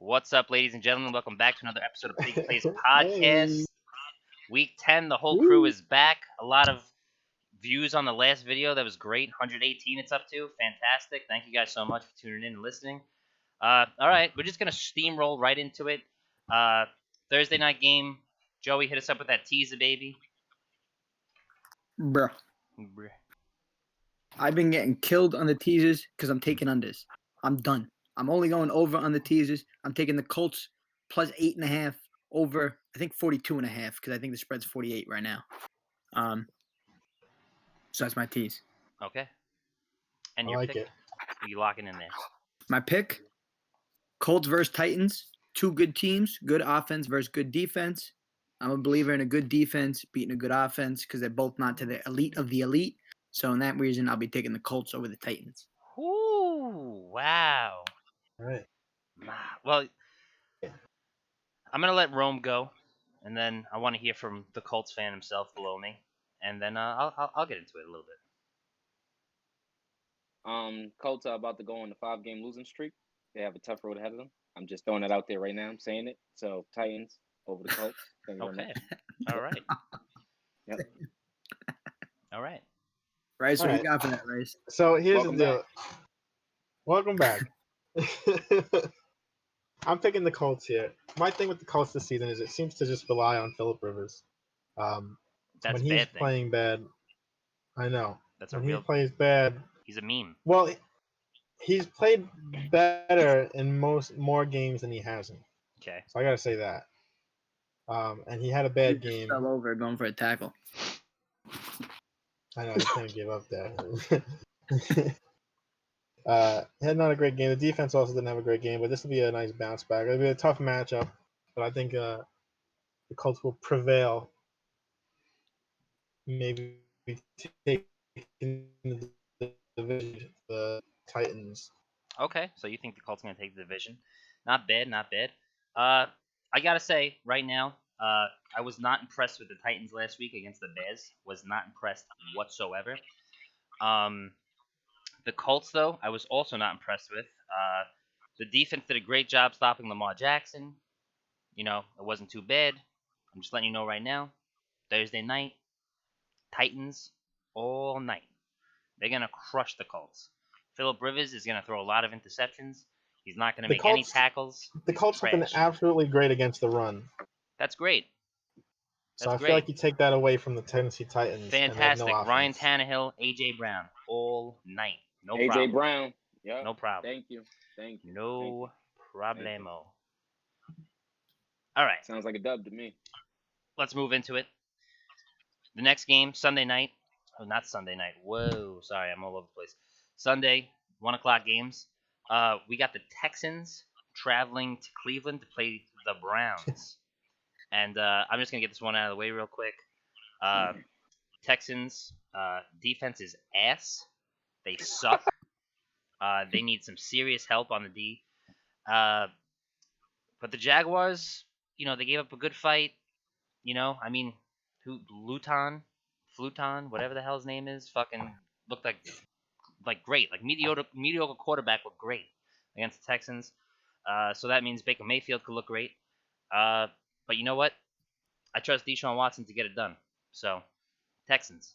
What's up, ladies and gentlemen? Welcome back to another episode of Big Plays Hey. Podcast. Week 10, the whole crew Woo. is back. A lot of views on the last video. That was great. 118 it's up to. Fantastic. Thank you guys so much for tuning in and listening. All right, we're just going to steamroll right into it. Thursday night game. Joey, hit us up with that teaser, baby. Bro, I've been getting killed on the teasers because I'm taking unders. I'm done. I'm only going over on the teasers. I'm taking the Colts plus 8.5 over, I think 42.5 because I think the spread's 48 right now. So that's my tease. Okay. And I your like pick? it. Who you locking in there? My pick, Colts versus Titans. Two good teams, good offense versus good defense. I'm a believer in a good defense beating a good offense because they're both not to the elite of the elite. So in that reason, I'll be taking the Colts over the Titans. Ooh, wow. All right. Well, I'm gonna let Rome go, and then I want to hear from the Colts fan himself below me, and then I'll get into it a little bit. Colts are about to go on a 5-game losing streak. They have a tough road ahead of them. I'm just throwing it out there right now. I'm saying it. So Titans over the Colts. Thank you very Okay. much. All right. Yep. All right. Rice, what All you got for that, Rice? So here's Welcome the deal. back. Welcome back. I'm picking the Colts here. My thing with the Colts this season is it seems to just rely on Phillip Rivers. That's When a he's bad thing. playing bad, I know. That's a When he real. plays bad, He's a meme. well, he's played better in more games than he hasn't. Okay. So I gotta say that. And he had a bad game. Fell over going for a tackle. I know he kind of gave up there. He had not a great game. The defense also didn't have a great game, but this will be a nice bounce back. It'll be a tough matchup, but I think the Colts will prevail. Maybe taking the division, the Titans. Okay. So you think the Colts are gonna take the division? Not bad. Not bad. I gotta say right now, I was not impressed with the Titans last week against the Bears. Was not impressed whatsoever. The Colts, though, I was also not impressed with. The defense did a great job stopping Lamar Jackson. You know, it wasn't too bad. I'm just letting you know right now. Thursday night, Titans all night. They're going to crush the Colts. Phillip Rivers is going to throw a lot of interceptions. He's not going to The make any Colts- tackles. The Colts have been Trash. absolutely great against the run. That's great. So That's I great. feel like you take that away from the Tennessee Titans. And they have Fantastic. no Ryan offense. Tannehill, A.J. Brown, all night. No AJ problem. Brown. Yep. No problem. Thank you. Thank you. No Thank you. problemo. All right. Sounds like a dub to me. Let's move into it. The next game, Sunday night. Oh, not Sunday night. Whoa, sorry, I'm all over the place. Sunday, 1 o'clock games. We got the Texans traveling to Cleveland to play the Browns. And I'm just going to get this one out of the way real quick. Texans defense is ass. They suck. They need some serious help on the D. But the Jaguars, you know, they gave up a good fight. You know, I mean, Fluton, whatever the hell his name is, fucking looked like great, like mediocre quarterback looked great against the Texans. So that means Baker Mayfield could look great. But you know what? I trust Deshaun Watson to get it done. So Texans.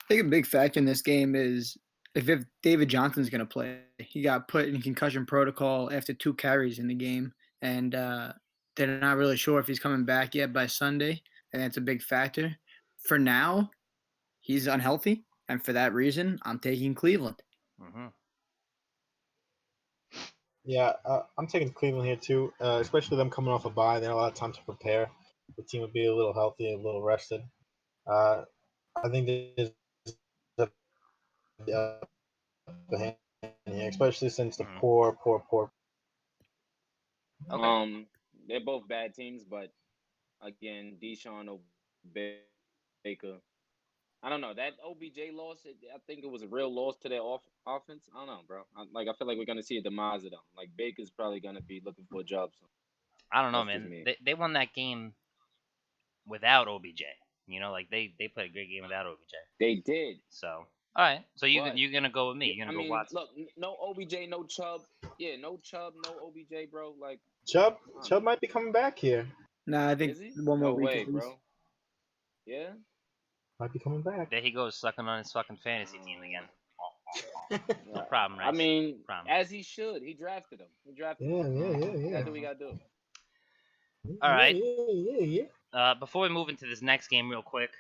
I think a big factor in this game is if David Johnson's going to play. He got put in concussion protocol after 2 carries in the game, and they're not really sure if he's coming back yet by Sunday, and that's a big factor. For now, he's unhealthy, and for that reason, I'm taking Cleveland. Mm-hmm. Yeah, I'm taking Cleveland here too, especially them coming off a bye. They had a lot of time to prepare. The team would be a little healthy, a little rested. I think there's a hand here, especially since the poor. Okay. They're both bad teams, but again, Deshaun or Baker. I don't know. That OBJ loss, I think it was a real loss to their offense. I don't know, bro. I feel like we're going to see a demise of them. Like, Baker's probably going to be looking for a job soon. I don't know, That's just man. me. They won that game without OBJ. You know, like they played a great game without OBJ. They did. So All right. So But you're gonna go with me. You're I gonna go mean, Watson. look, no OBJ, no Chubb. Yeah, no Chubb, no OBJ, bro. Like, Chubb I don't Chubb know. might be coming back here. Nah, I think Is he? one more No week way, at least. bro. Yeah. Might be coming back. There he goes, sucking on his fucking fantasy team again. No Yeah. problem, I Rice. mean, Problem. as he should. He drafted him. He drafted Yeah, him. yeah, yeah, He yeah. gotta do what he gotta do. All right. Yeah. Before we move into this next game, real quick,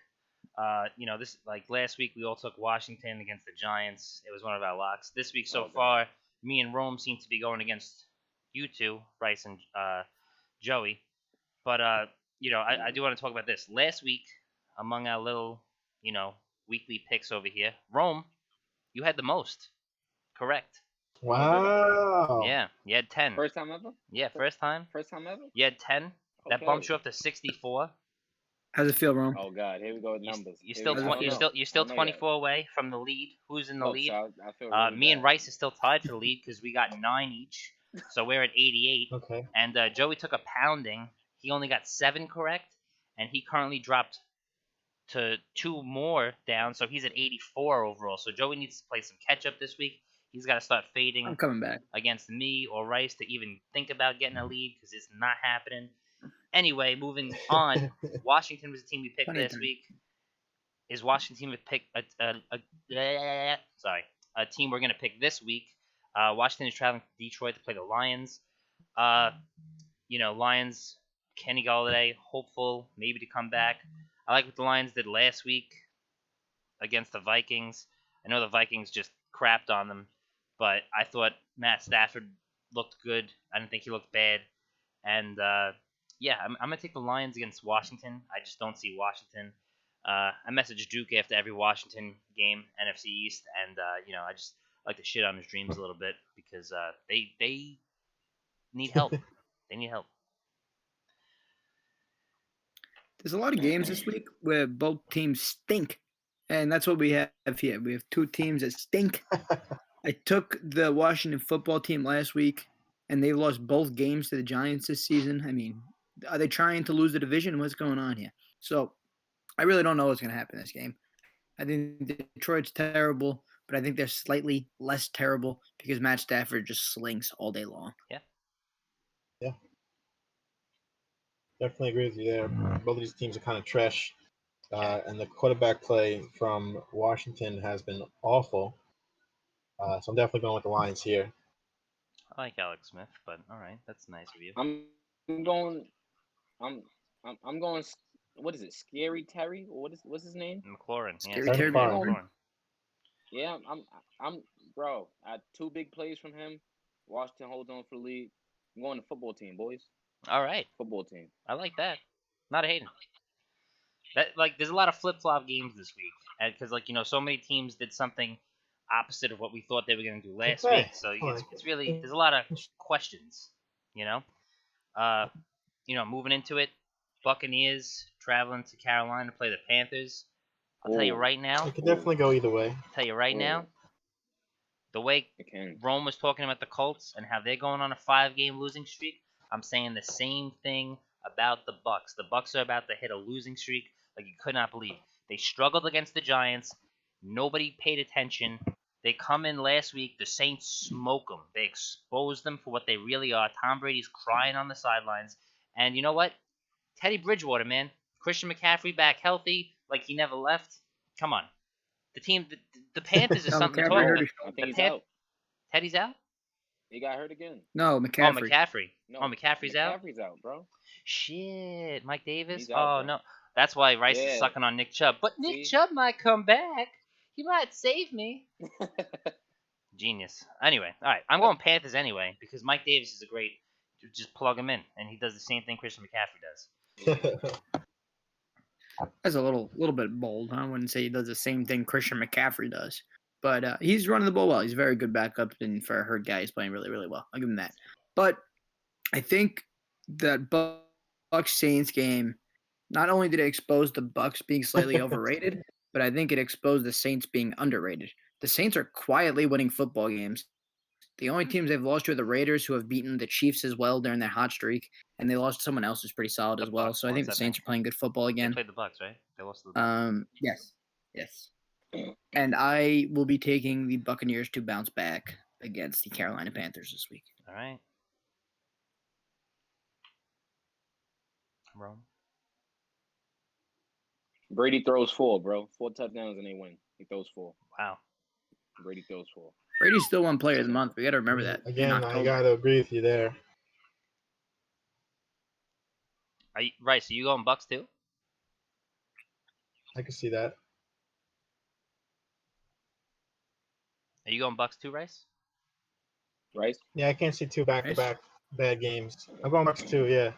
this like last week we all took Washington against the Giants. It was one of our locks. This week so Oh, God. far, me and Rome seem to be going against you two, Bryce and Joey. But I do want to talk about this. Last week, among our little weekly picks over here, Rome, you had the most. Correct. Wow. Yeah, you had 10. First time ever? Yeah, first time. First time ever? You had 10. That Okay. bumps you up to 64. How's it feel, Rome? Oh God, here we go with numbers. You're Here still we go. I don't know. you're still I don't know yet. 24 away from the lead. Who's in the Look, lead? so I feel really Me and bad. Rice is still tied for the lead because we got 9 each. So we're at 88. Okay. And Joey took a pounding. He only got 7 correct, and he currently dropped to 2 more down. So he's at 84 overall. So Joey needs to play some catch up this week. He's got to start I'm fading coming back. against me or Rice to even think about getting a lead because it's not happening. Anyway, moving on. Washington was the team we picked Plenty of last time. week. Is Washington we pick a team we're gonna pick this week? Washington is traveling to Detroit to play the Lions. Lions. Kenny Galladay, hopeful maybe to come back. I like what the Lions did last week against the Vikings. I know the Vikings just crapped on them, but I thought Matt Stafford looked good. I didn't think he looked bad, and I'm gonna take the Lions against Washington. I just don't see Washington. I messaged Duke after every Washington game, NFC East, and I just like to shit on his dreams a little bit because they need help. They need help. There's a lot of games this week where both teams stink, and that's what we have here. We have 2 teams that stink. I took the Washington football team last week, and they lost both games to the Giants this season. I mean, are they trying to lose the division? What's going on here? So I really don't know what's going to happen in this game. I think Detroit's terrible, but I think they're slightly less terrible because Matt Stafford just slings all day long. Yeah. Definitely agree with you there. Both of these teams are kind of trash, and the quarterback play from Washington has been awful. So I'm definitely going with the Lions here. I like Alex Smith, but all right, that's nice of you. I'm going. What is it? Scary Terry? Or what's his name? McLaurin. Scary Yeah, Terry McLaurin. Yeah, I'm bro. I had 2 big plays from him. Washington holds on for the lead. I'm going to football team, boys. All right, Football team. I like that. Not hating. That there's a lot of flip flop games this week, because so many teams did something opposite of what we thought they were going to do last Okay. week. So it's really there's a lot of questions. Moving into it, Buccaneers traveling to Carolina to play the Panthers. I'll tell you Ooh. right now. It could definitely go either way. Tell you right now, the way It can. Rome was talking about the Colts and how they're going on a 5-game losing streak, I'm saying the same thing about the Bucs. The Bucs are about to hit a losing streak like you could not believe. They struggled against the Giants. Nobody paid attention. They come in last week. The Saints smoke them. They expose them for what they really are. Tom Brady's crying on the sidelines. And you know what? Teddy Bridgewater, man. Christian McCaffrey back healthy like he never left. Come on. The team, the Panthers is something to talk about. I think he's out. Teddy's out? He got hurt again. No, Oh, McCaffrey. McCaffrey. No, Oh, McCaffrey's out? McCaffrey's out, bro. Shit. Mike Davis? He's out, Oh, bro. no. That's why Rice is Yeah. sucking on Nick Chubb. But Nick See? Chubb might come back. He might save me. Genius. Anyway, all right. I'm going Panthers anyway because Mike Davis is a great. Just plug him in, and he does the same thing Christian McCaffrey does. That's a little bit bold. I wouldn't say he does the same thing Christian McCaffrey does. But he's running the ball well. He's a very good backup, and for a hurt guy, he's playing really, really well. I'll give him that. But I think that Bucs Saints game, not only did it expose the Bucs being slightly overrated, but I think it exposed the Saints being underrated. The Saints are quietly winning football games. The only teams they've lost to are the Raiders, who have beaten the Chiefs as well during their hot streak, and they lost to someone else who's pretty solid as well. Bucs So I think the lost, I Saints are playing good football They again. played the Bucs, right? They lost to the Bucs. Yes. And I will be taking the Buccaneers to bounce back against the Carolina Panthers this week. All right. Rome. Brady throws 4, bro. 4 touchdowns and they win. He throws 4. Wow. Brady throws 4. Brady's still one player of the month. We got to remember that. Again, I got to agree with you there. Rice, are you going Bucks too? I can see that. Are you going Bucks too, Rice? Rice? Yeah, I can't see 2 back-to-back bad games. I'm going Bucks too, yeah.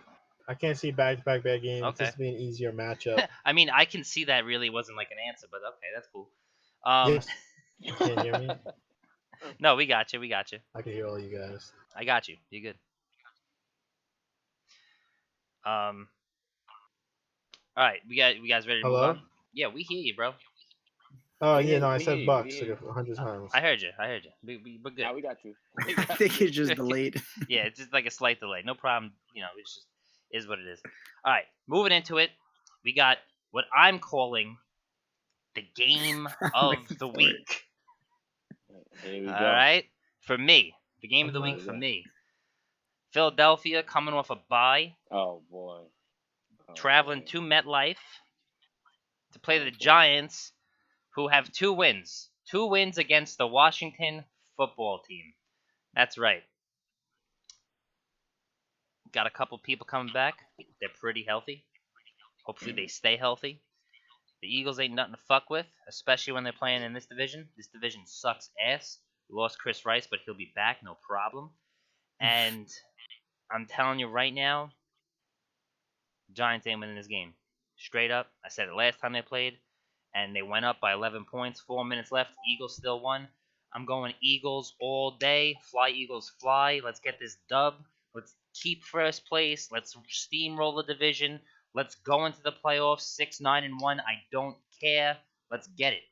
I can't see back-to-back bad games. Okay. This would be an easier matchup. I mean, I can see that really wasn't like an answer, but okay, that's cool. Yes. You can't hear me? No, we got you. We got you. I can hear all you guys. I got you. You good? All right, we guys ready to Hello? move on? Yeah, we hear you, bro. Oh, We yeah, hear no, you, I we said hear you, Bucks we hear like 100 times. I heard you. We're good. Nah, we got you. We I got think you. it's just delayed. Yeah, it's just like a slight delay. No problem. You know, it's just is what it is. All right, moving into it, we got what I'm calling the game of the week. Here we All go. right, for me, the game of the week for me. Philadelphia coming off a bye, Oh, boy. traveling to MetLife to play the Giants, who have 2 wins. 2 wins against the Washington football team. That's right. Got a couple people coming back. They're pretty healthy. Hopefully they stay healthy. The Eagles ain't nothing to fuck with, especially when they're playing in this division. This division sucks ass. We lost Chris Rice, but he'll be back, no problem. And I'm telling you right now, Giants ain't winning this game. Straight up. I said it last time they played, and they went up by 11 points. 4 minutes left. Eagles still won. I'm going Eagles all day. Fly, Eagles, fly. Let's get this dub. Let's keep first place. Let's steamroll the division. Let's go into the playoffs 6-9-1. I don't care. Let's get it.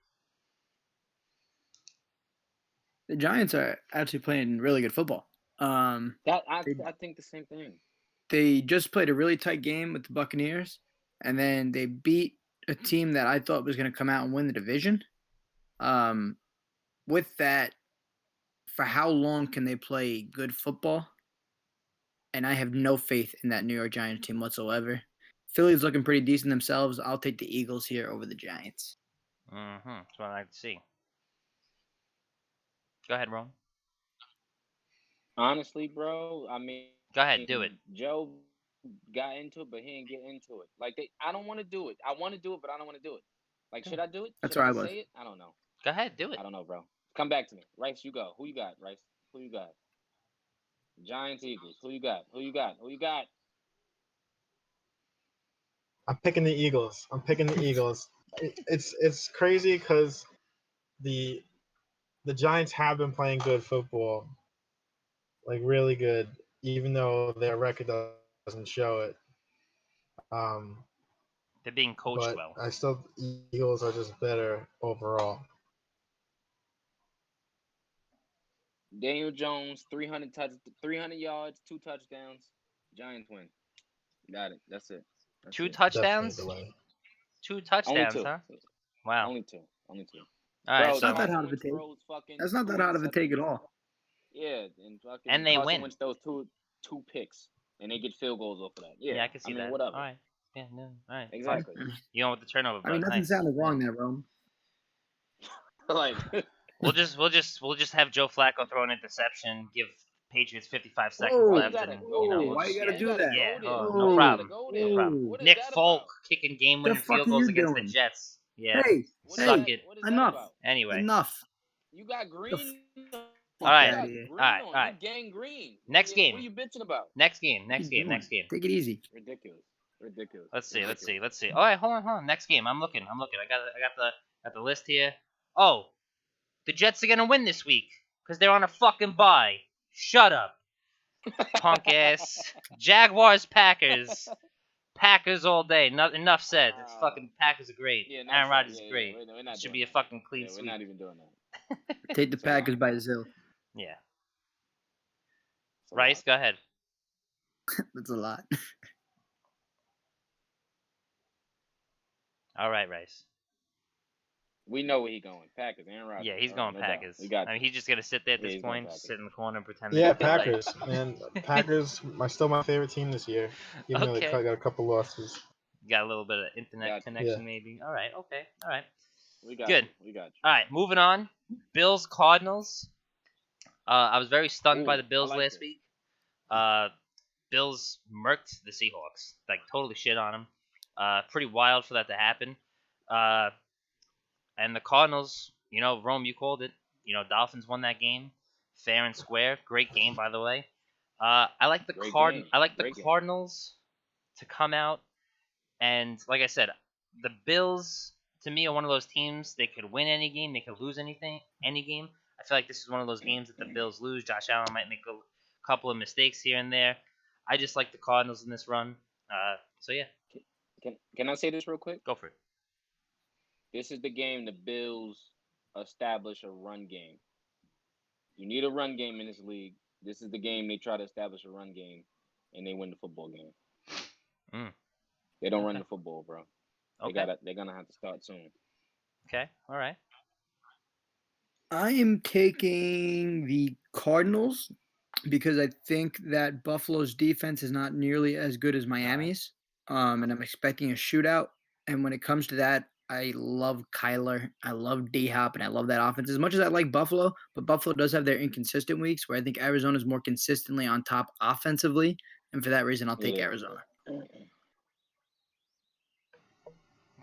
The Giants are actually playing really good football. I think the same thing. They just played a really tight game with the Buccaneers, and then they beat a team that I thought was going to come out and win the division. With that, for how long can they play good football? And I have no faith in that New York Giants team whatsoever. Philly's looking pretty decent themselves. I'll take the Eagles here over the Giants. That's what I like to see. Go ahead, Ron. Honestly, bro, I mean, go ahead, do it. Joe got into it, but he didn't get into it. Like I don't want to do it. I want to do it, but I don't want to do it. Like, should I do it? That's should where I I was. say it? I don't know. Go ahead, do it. I don't know, bro. Come back to me. Rice, you go. Who you got, Rice? Who you got? Giants, Eagles. Who you got? Who you got? Who you got? I'm picking the Eagles. It's crazy because the Giants have been playing good football, like really good, even though their record doesn't show it. They're being coached but well. I still Eagles are just better overall. Daniel Jones, 300 yards, 2 touchdowns. Giants win. Got it. That's it. That's 2 it. touchdowns? 2 touchdowns, Only 2. huh? Wow. Only 2. All right, that's not that hard of a take. That's not that hard of a take at all. Yeah, and they Carson win. Wentz those two picks, and they get field goals off of that. Yeah, I can see that. Whatever. All right. Yeah, no. All right. Exactly. You know, with the turnover. I mean, nothing nice. sounded wrong there, Rome. Like we'll just have Joe Flacco throw an interception, give Patriots 55 seconds Whoa, left, and why you gotta do that? Yeah, no problem. No problem. Nick Folk kicking game-winning field goals against the Jets. Yeah. Hey, suck it. Enough. Anyway. Enough. You got green. All right. All right. You gang green. Next game. What are you bitching about? Next game. Take it easy. Ridiculous. Let's see. All right, hold on. Next game. I'm looking. I got the list here. Oh, the Jets are gonna win this week because they're on a fucking bye. Shut up, punk ass. Jaguars, Packers. Packers all day. Enough said. It's fucking Packers are great. Yeah, Aaron Rodgers is great. We're not Should be a fucking clean sweep. We're not even doing that. Take the Packers by Zill. Yeah. Rice, go ahead. That's a lot. All right, Rice. We know where he going. Packers. Aaron Rodgers. Yeah, he's All right, going no doubt. Packers. We got I you. mean, he's just gonna sit there at Yeah, this he's going point, Packers. sit in the corner and pretend. Yeah, that they play. Packers, man. Packers are still my favorite team this year, even though they Okay. got a couple losses. Got a little bit of internet Got you. connection, Yeah. maybe. All right. Okay. All right. We got Good. you. We got you. All right. Moving on. Bills Cardinals. I was very stunned by Ooh, the Bills I like last this. week. Bills murked the Seahawks, like totally shit on them. Pretty wild for that to happen. And the Cardinals, Rome, you called it. Dolphins won that game, fair and square. Great game, by the way. I like the Great game. Great game. Cardinals to come out, and like I said, the Bills to me are one of those teams. They could win any game, they could lose any game. I feel like this is one of those games that the Bills lose. Josh Allen might make a couple of mistakes here and there. I just like the Cardinals in this run. So yeah, Can I say this real quick? go for it. This is the game the Bills establish a run game. You need a run game in this league. This is the game they try to establish a run game, and they win the football game. They don't run the football, bro. Okay. They're gonna have to start soon. Okay. All right. I am taking the Cardinals because I think that Buffalo's defense is not nearly as good as Miami's, and I'm expecting a shootout. And when it comes to that, I love Kyler, I love D-Hop, and I love that offense as much as I like Buffalo. But Buffalo does have their inconsistent weeks where I think Arizona's more consistently on top offensively, and for that reason, I'll take Arizona.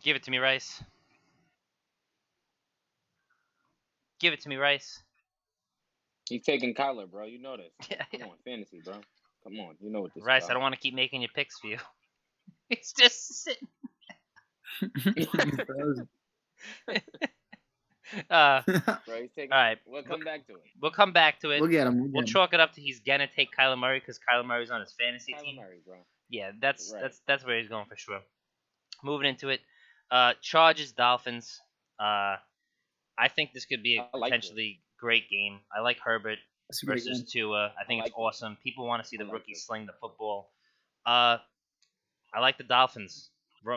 Give it to me, Rice. Give it to me, Rice. He's taking Kyler, bro. You know this. Yeah. Come on, fantasy, bro. Come on, you know what this Rice, is I don't want to keep making your picks for you. It's just sitting. Bro, he's taking. All right. We'll come back to it. We'll come back to it. We'll get him. We'll chalk it up to he's gonna take Kyler Murray because Kyler Murray's on his fantasy Kyler team. Murray, bro. Yeah, that's Right. where he's going for sure. Moving into it, Chargers Dolphins. I think this could be a I like potentially great game. I like Herbert That's a great versus game. Tua. I think like it's it. awesome. People want to see the I like rookie it. sling the football. I like the Dolphins.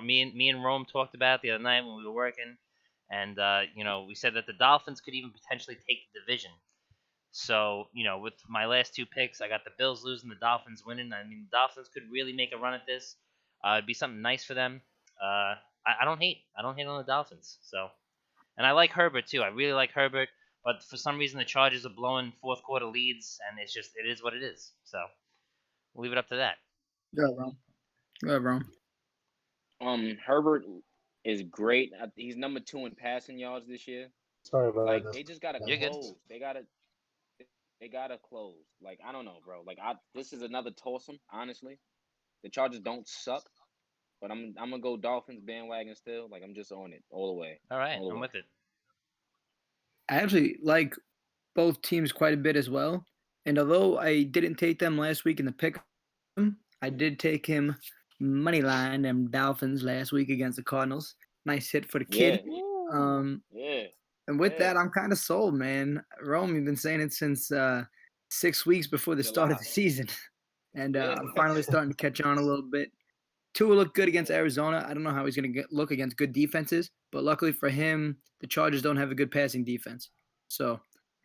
Me and Rome talked about it the other night when we were working, and we said that the Dolphins could even potentially take the division. So with my last two picks, I got the Bills losing, the Dolphins winning. I mean, the Dolphins could really make a run at this. It'd be something nice for them. I don't hate. I don't hate on the Dolphins. So, and I like Herbert too. I really like Herbert, but for some reason the Chargers are blowing fourth quarter leads, and it is what it is. So, we'll leave it up to that. Go ahead, Ron. Herbert is great. He's number 2 in passing yards this year. Sorry about Like that. they just gotta You're good. close. They gotta close. Like I don't know, bro. Like this is another toss-em. Honestly, the Chargers don't suck, but I'm gonna go Dolphins bandwagon still. Like I'm just on it all the way. All right, All the I'm way. with it. I actually like both teams quite a bit as well. And although I didn't take them last week in the pick, I did take him money line and Dolphins last week against the Cardinals. Nice hit for the kid. Yeah. And with that, I'm kind of sold, man. Rome, you've been saying it since 6 weeks before the start of the season. And Yeah. I'm finally starting to catch on a little bit. Tua looked good against Arizona. I don't know how he's going to look against good defenses, but luckily for him, the Chargers don't have a good passing defense. So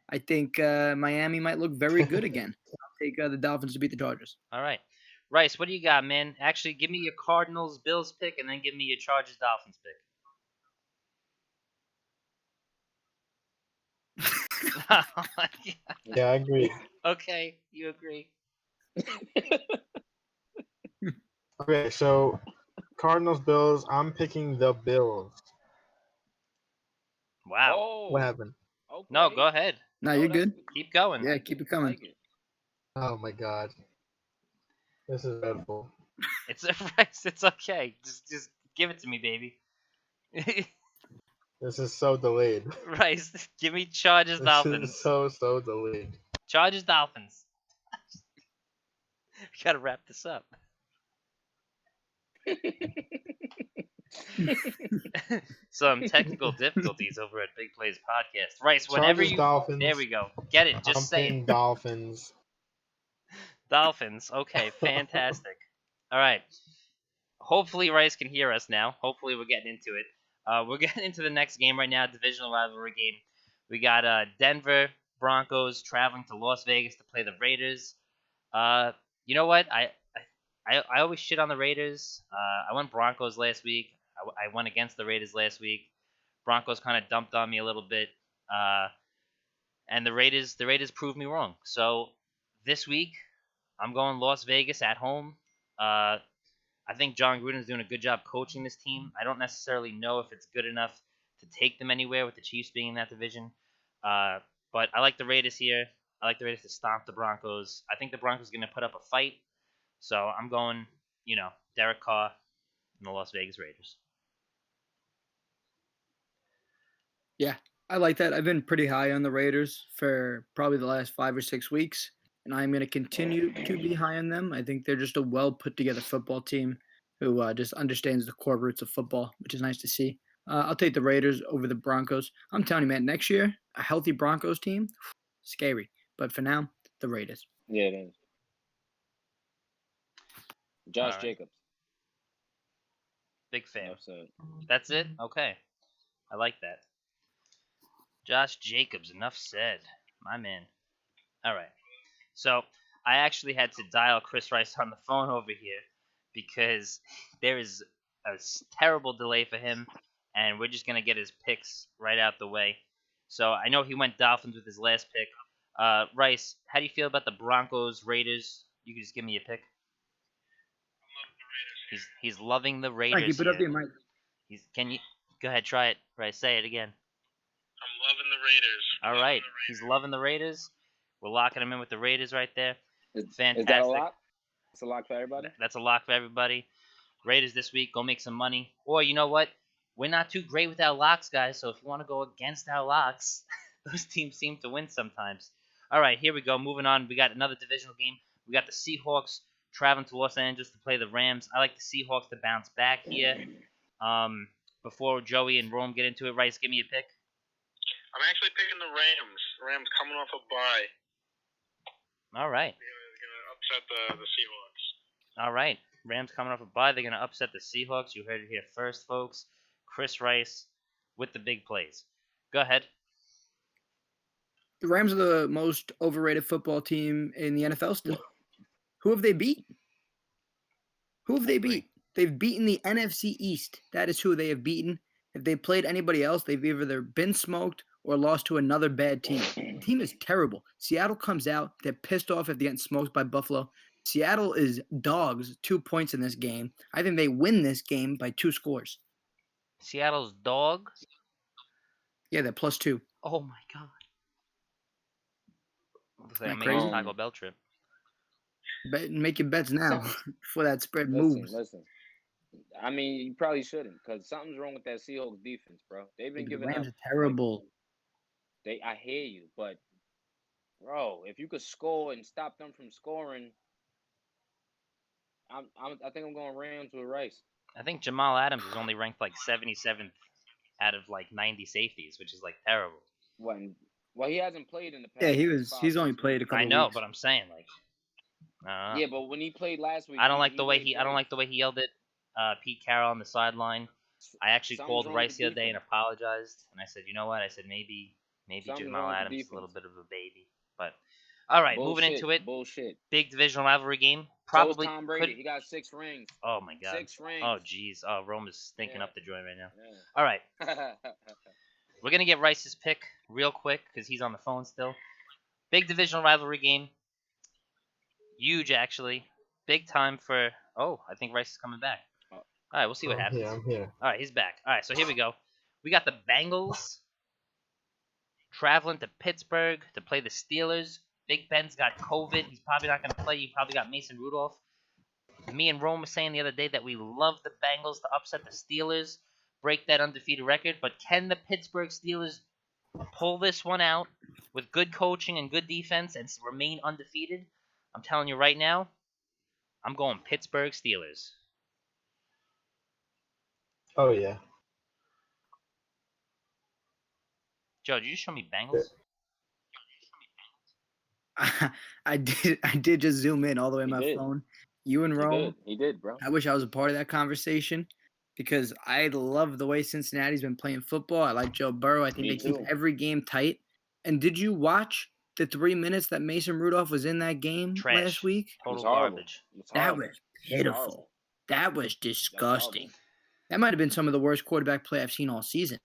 I think Miami might look very good again. I'll take the Dolphins to beat the Chargers. All right, Rice, what do you got, man? Actually, give me your Cardinals Bills pick, and then give me your Chargers Dolphins pick. Oh my God. Yeah, I agree. Okay, you agree. Okay, so Cardinals Bills. I'm picking the Bills. Wow. Oh, What happened? okay. No, go ahead. No, you're good. Keep going. Yeah, keep it coming. Like it. Oh my God, this is dreadful. It's Rice. It's okay. Just give it to me, baby. This is so delayed. Rice, give me Chargers This Dolphins. is so delayed. Chargers Dolphins. We gotta wrap this up. Some technical difficulties over at Big Plays Podcast. Rice, whenever Chargers, you Dolphins. there we go. Get it. Just I'm say picking it. Dolphins. Dolphins. Okay, fantastic. All right. Hopefully Rice can hear us now. Hopefully we're getting into it. We're getting into the next game right now, divisional rivalry game. We got Denver Broncos traveling to Las Vegas to play the Raiders. You know what? I always shit on the Raiders. I went Broncos last week. I went against the Raiders last week. Broncos kind of dumped on me a little bit. And the Raiders proved me wrong. So this week I'm going Las Vegas at home. I think John Gruden's doing a good job coaching this team. I don't necessarily know if it's good enough to take them anywhere with the Chiefs being in that division. But I like the Raiders here. I like the Raiders to stomp the Broncos. I think the Broncos are going to put up a fight. So I'm going, Derek Carr and the Las Vegas Raiders. Yeah, I like that. I've been pretty high on the Raiders for probably the last 5 or 6 weeks, and I'm going to continue to be high on them. I think they're just a well put together football team who just understands the core roots of football, which is nice to see. I'll take the Raiders over the Broncos. I'm telling you, man, next year, a healthy Broncos team, scary. But for now, the Raiders. Yeah, it is. Josh right. Jacobs. Big fan. Upset. That's it? Okay. I like that. Josh Jacobs, enough said. My man. All right. So I actually had to dial Chris Rice on the phone over here because there is a terrible delay for him, and we're just going to get his picks right out the way. So I know he went Dolphins with his last pick. Rice, how do you feel about the Broncos, Raiders? You can just give me a pick. He's loving the Raiders. Keep it up there, Mike. Can you go ahead, try it, Rice? Say it again. I'm loving the Raiders. All right, he's loving the Raiders. We're locking him in with the Raiders right there. Fantastic. Is that a lock? It's a lock for everybody? That's a lock for everybody. Raiders this week, go make some money. Or you know what? We're not too great with our locks, guys, so if you want to go against our locks, those teams seem to win sometimes. All right, here we go. Moving on. We got another divisional game. We got the Seahawks traveling to Los Angeles to play the Rams. I like the Seahawks to bounce back here. Before Joey and Rome get into it, Rice, give me a pick. I'm actually picking the Rams. The Rams coming off a bye. All right. They're going to upset the Seahawks. All right. Rams coming off a bye. They're going to upset the Seahawks. You heard it here first, folks. Chris Rice with the big plays. Go ahead. The Rams are the most overrated football team in the NFL still. Who have they beat? They've beaten the NFC East. That is who they have beaten. If they played anybody else, they've either been smoked or lost to another bad team. The team is terrible. Seattle comes out. They're pissed off if they get smoked by Buffalo. Seattle is dogs, 2 points in this game. I think they win this game by 2 scores. Seattle's dog? Yeah, they're +2. Oh, my God. Looks like Isn't a that crazy? Taco Bell trip. Make your bets now before that spread moves. Listen. I mean, you probably shouldn't because something's wrong with that Seahawks defense, bro. They've been giving Rams up. are terrible. I hear you, but bro, if you could score and stop them from scoring, I think I'm going Rams with Rice. I think Jamal Adams is only ranked like 77th out of like 90 safeties, which is like terrible. Well, he hasn't played in the past. Yeah, he's only played a couple. I know, weeks. but I'm saying like. Yeah, but when he played last week, I don't like the way he yelled at Pete Carroll on the sideline. I actually called Rice the other day and apologized, and I said, you know what? I said maybe Jamal Adams is a little bit of a baby, but all right, moving into it. Bullshit. Big divisional rivalry game. Probably Tom Brady. He got 6 rings. Oh my God. 6 rings. Oh jeez. Oh, Rome is stinking up the joint right now. Yeah. All right. We're gonna get Rice's pick real quick because he's on the phone still. Big divisional rivalry game. Huge, actually. Big time for. Oh, I think Rice is coming back. All right, we'll see what happens. Yeah, I'm here. All right, he's back. All right, so here we go. We got the Bengals traveling to Pittsburgh to play the Steelers. Big Ben's got COVID. He's probably not going to play. You probably got Mason Rudolph. Me and Rome were saying the other day that we love the Bengals to upset the Steelers, break that undefeated record. But can the Pittsburgh Steelers pull this one out with good coaching and good defense and remain undefeated? I'm telling you right now, I'm going Pittsburgh Steelers. Oh, yeah. Joe, did you just show me Bengals? I did just zoom in all the way on my phone. You and Rome. He did, bro. I wish I was a part of that conversation because I love the way Cincinnati's been playing football. I like Joe Burrow. I think Me they keep too. every game tight. And did you watch the 3 minutes that Mason Rudolph was in that game Trash. last week? It was Total horrible. garbage. It was That horrible. was It was horrible. pitiful. That was That's horrible. disgusting. That might have been some of the worst quarterback play I've seen all season.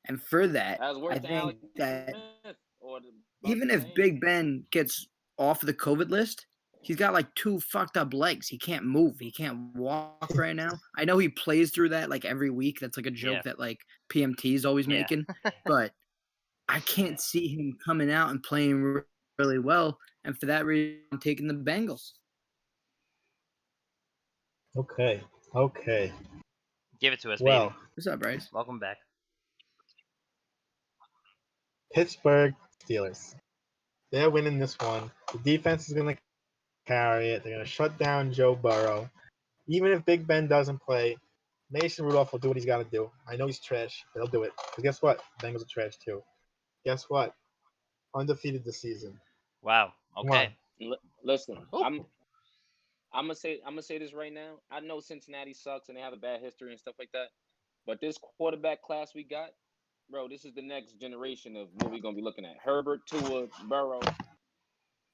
And for that, That was worse I than think Alex that Smith or about even the if same. Big Ben gets off the COVID list, he's got like 2 fucked up legs. He can't move. He can't walk right now. I know he plays through that like every week. That's like a joke Yeah. that like PMT is always Yeah. making. But I can't see him coming out and playing really well. And for that reason, I'm taking the Bengals. Okay. Give it to us, Well, baby. What's up, Bryce? Welcome back. Pittsburgh Steelers. They're winning this one. The defense is going to carry it. They're going to shut down Joe Burrow. Even if Big Ben doesn't play, Mason Rudolph will do what he's got to do. I know he's trash, but he'll do it. Because guess what? Bengals are trash too. Guess what? Undefeated this season. Wow. Come Okay. on. Listen, Oh. I'm gonna say this right now. I know Cincinnati sucks and they have a bad history and stuff like that, but this quarterback class we got, bro, this is the next generation of what we're gonna be looking at. Herbert, Tua, Burrow.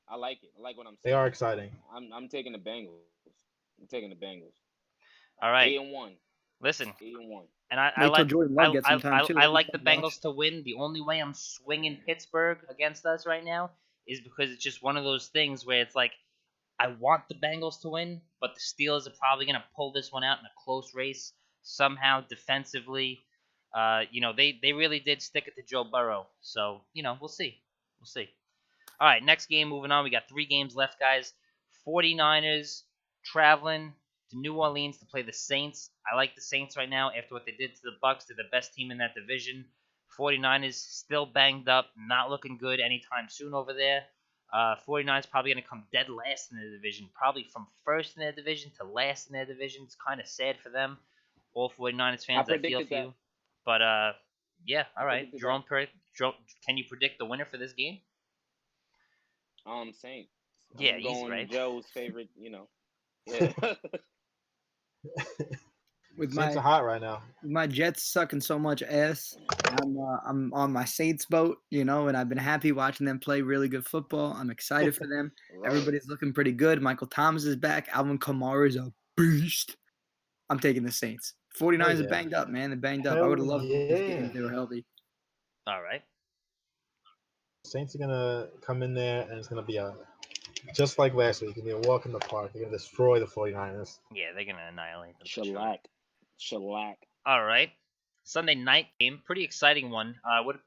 I like it. I like what I'm They seeing. are exciting. I'm taking the Bengals. I'm taking the Bengals. All right. 8-1. Listen, 8-1. and I Wait till like Jordan Love gets some time, too. I like the Watch. Bengals to win. The only way I'm swinging Pittsburgh against us right now is because it's just one of those things where it's like I want the Bengals to win, but the Steelers are probably going to pull this one out in a close race somehow defensively. They really did stick it to Joe Burrow. So, we'll see. We'll see. All right, next game, moving on. We got 3 games left, guys. 49ers traveling to New Orleans to play the Saints. I like the Saints right now after what they did to the Bucs. They're the best team in that division. 49ers still banged up, not looking good anytime soon over there. 49ers probably going to come dead last in the division, probably from first in their division to last in their division. It's kind of sad for them. All 49ers fans, I feel for you. But, yeah, all right. Jerome, can you predict the winner for this game? Saints. Yeah, I'm easy, going right? Joe's favorite, Yeah. With Saints are hot right now. my Jets sucking so much ass, I'm on my Saints boat, and I've been happy watching them play really good football. I'm excited for them. Right. Everybody's looking pretty good. Michael Thomas is back. Alvin Kamara is a beast. I'm taking the Saints. 49ers are banged up, man. They're banged up. I would have loved this game if they were healthy. All right. Saints are gonna come in there and it's gonna be just like last week. It's gonna be a walk in the park. They're gonna destroy the 49ers. Yeah, they're gonna annihilate them. Shellac. All right. Sunday night game, pretty exciting one.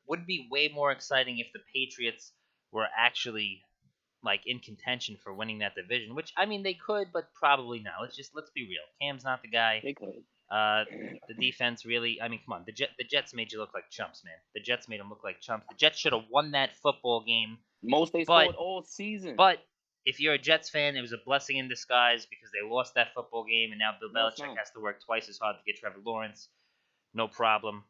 Would be way more exciting if the Patriots were actually like in contention for winning that division. Which I mean they could, but probably not. Let's be real. Cam's not the guy. They could. The defense really. I mean, come on. The Jets made you look like chumps, man. The Jets made them look like chumps. The Jets should have won that football game. Most they scored all season. But if you're a Jets fan, it was a blessing in disguise because they lost that football game, and now Bill Belichick has to work twice as hard to get Trevor Lawrence. No problem.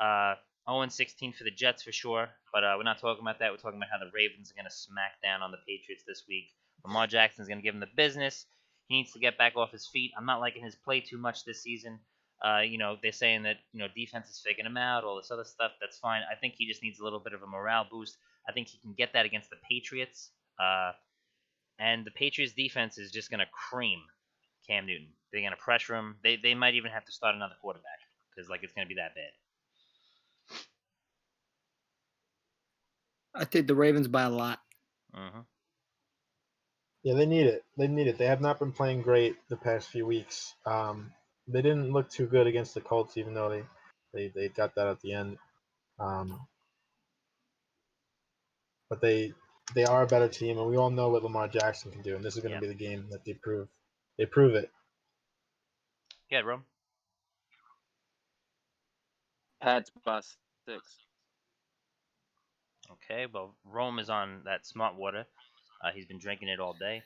0-16 for the Jets for sure, but we're not talking about that. We're talking about how the Ravens are going to smack down on the Patriots this week. Lamar Jackson's going to give him the business. He needs to get back off his feet. I'm not liking his play too much this season. They're saying that defense is faking him out, all this other stuff. That's fine. I think he just needs a little bit of a morale boost. I think he can get that against the Patriots. And the Patriots defense is just going to cream Cam Newton. They're going to pressure him. They might even have to start another quarterback because it's going to be that bad. I think the Ravens by a lot. Mm-hmm. Yeah, they need it. They have not been playing great the past few weeks. They didn't look too good against the Colts, even though they got that at the end. But they are a better team, and we all know what Lamar Jackson can do. And this is going to be the game that they prove it. Yeah, Rome. Pats by 6. Okay, well, Rome is on that smart water. He's been drinking it all day.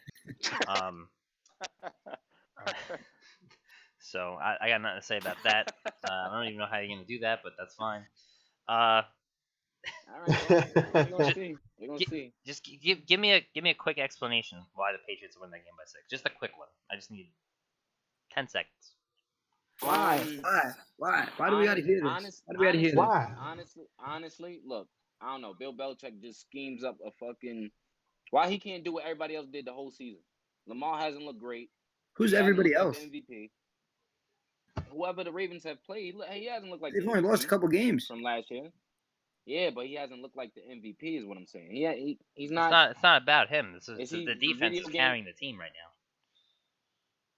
So I got nothing to say about that. I don't even know how you're going to do that, but that's fine. All right, we're gonna see. We're gonna see. Just give me a quick explanation why the Patriots win that game by 6. Just a quick one. I just need 10 seconds. Why do we gotta hear this? Why do we gotta hear this? Why? Honestly, look, I don't know. Bill Belichick just schemes up a fucking. Why he can't do what everybody else did the whole season? Lamar hasn't looked great. Who's He hasn't everybody looked else? like the MVP. Whoever the Ravens have played, he hasn't looked like They've the only lost a MVP couple games. from last year. Yeah, but he hasn't looked like the MVP, is what I'm saying. He's It's not. It's not about him. This Is is he the defense video is game? carrying the team right now.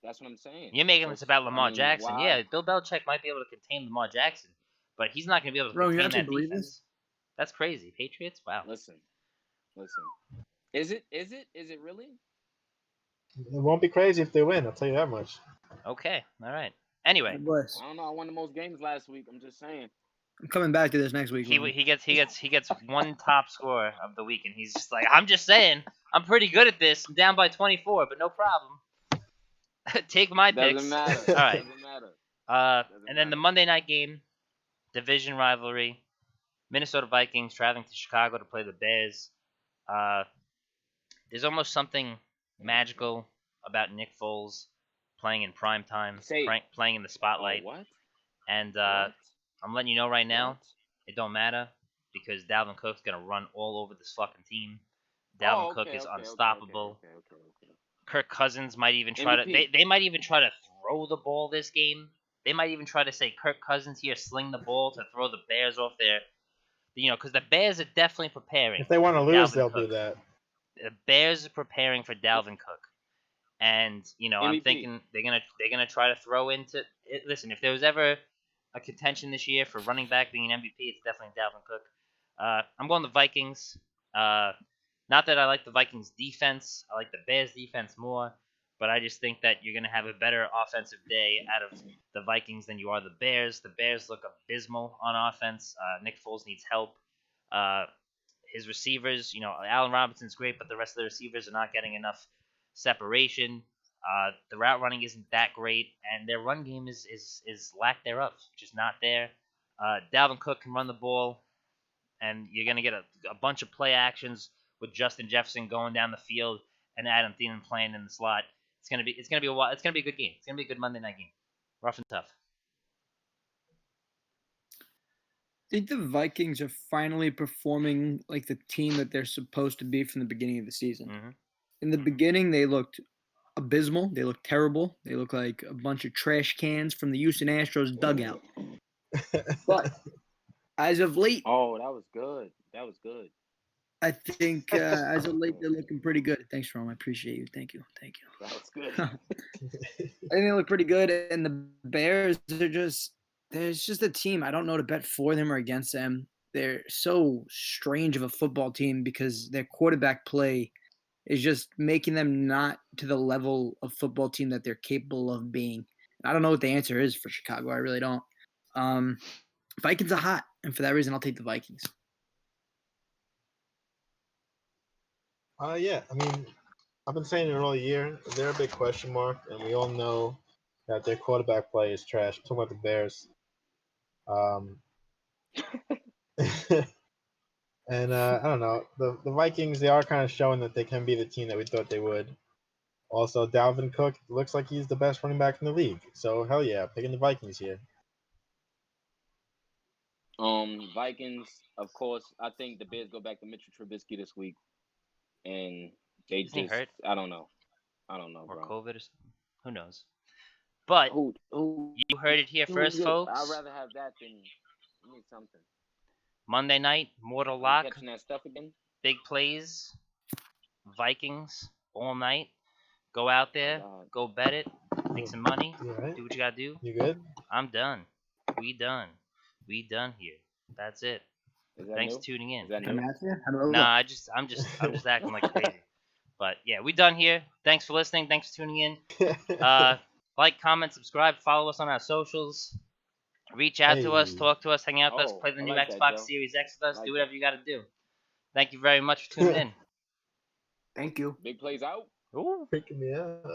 That's what I'm saying. You're making So this about I Lamar mean, Jackson. why? Yeah, Bill Belichick might be able to contain Lamar Jackson, but he's not going to be able to Bro, you contain actually that believe defense. this? That's crazy. Patriots? Wow. Listen. Is it really? It won't be crazy if they win. I'll tell you that much. Okay. All right. Anyway, God bless. I don't know. I won the most games last week. I'm just saying. I'm coming back to this next week. he Ron. he gets one top score of the week, and he's just like, I'm just saying, I'm pretty good at this. I'm down by 24, but no problem. Take my picks. Doesn't matter. All right. Doesn't matter. And then the Monday night game, division rivalry, Minnesota Vikings traveling to Chicago to play the Bears. There's almost something magical about Nick Foles playing in prime time, playing in the spotlight. Oh, what? And What? I'm letting you know right now, What? it don't matter because Dalvin Cook's gonna run all over this fucking team. Dalvin Cook is unstoppable. Okay. Kirk Cousins might even try MVP. they might even try to throw the ball this game. They might even try to say, Kirk Cousins here, sling the ball to throw the Bears off their, because the Bears are definitely preparing. If they want to lose, Dalvin they'll Cook. do that. The Bears are preparing for Dalvin Cook, and I'm MVP. thinking they're gonna try to throw into it. Listen, if there was ever a contention this year for running back being an MVP, it's definitely Dalvin Cook. I'm going the Vikings. Not that I like the Vikings defense. I like the Bears defense more. But I just think that you're going to have a better offensive day out of the Vikings than you are the Bears. The Bears look abysmal on offense. Nick Foles needs help. His receivers, Allen Robinson's great, but the rest of the receivers are not getting enough separation. The route running isn't that great, and their run game is lack thereof, just not there. Dalvin Cook can run the ball, and you're going to get a bunch of play actions with Justin Jefferson going down the field and Adam Thielen playing in the slot. It's gonna be a good game. It's gonna be a good Monday night game, rough and tough. I think the Vikings are finally performing like the team that they're supposed to be from the beginning of the season. Mm-hmm. In the beginning, they looked abysmal. They looked terrible. They looked like a bunch of trash cans from the Houston Astros dugout. But as of late, Oh, that was good. I think as of late they're looking pretty good. Thanks, Ron. I appreciate you. Thank you. That was good. I think they look pretty good, and the Bears are there's just a team. I don't know to bet for them or against them. They're so strange of a football team because their quarterback play is just making them not to the level of football team that they're capable of being. I don't know what the answer is for Chicago. I really don't. Vikings are hot, and for that reason, I'll take the Vikings. Yeah, I mean, I've been saying it all year. They're a big question mark, and we all know that their quarterback play is trash. I'm talking about the Bears. And I don't know. The Vikings, they are kind of showing that they can be the team that we thought they would. Also, Dalvin Cook looks like he's the best running back in the league. So, hell yeah, picking the Vikings here. Vikings, of course. I think the Bears go back to Mitchell Trubisky this week, and they Isn't he hurt? I don't know, or bro. COVID or something. Who knows? But Who you heard it here first, folks. I'd rather have that than give me something. Monday night, mortal You lock, catching that stuff again? big plays, Vikings all night. Go out there, go bet it, make some money, You all right? do what you gotta do. You good? I'm done. We done here. That's it. Thanks for tuning in. Is that I'm new? at you. How do I look? Nah, I'm just acting like crazy. But yeah, we done here. Thanks for listening. Thanks for tuning in. Like, comment, subscribe, follow us on our socials. Reach out to us, Hey. talk to us, hang out with us, Oh, play the I new like that, Xbox Joe. Series X with us, Like do whatever you gotta do. Thank you very much for tuning in. Thank you. Big plays out. Ooh. Freaking me out.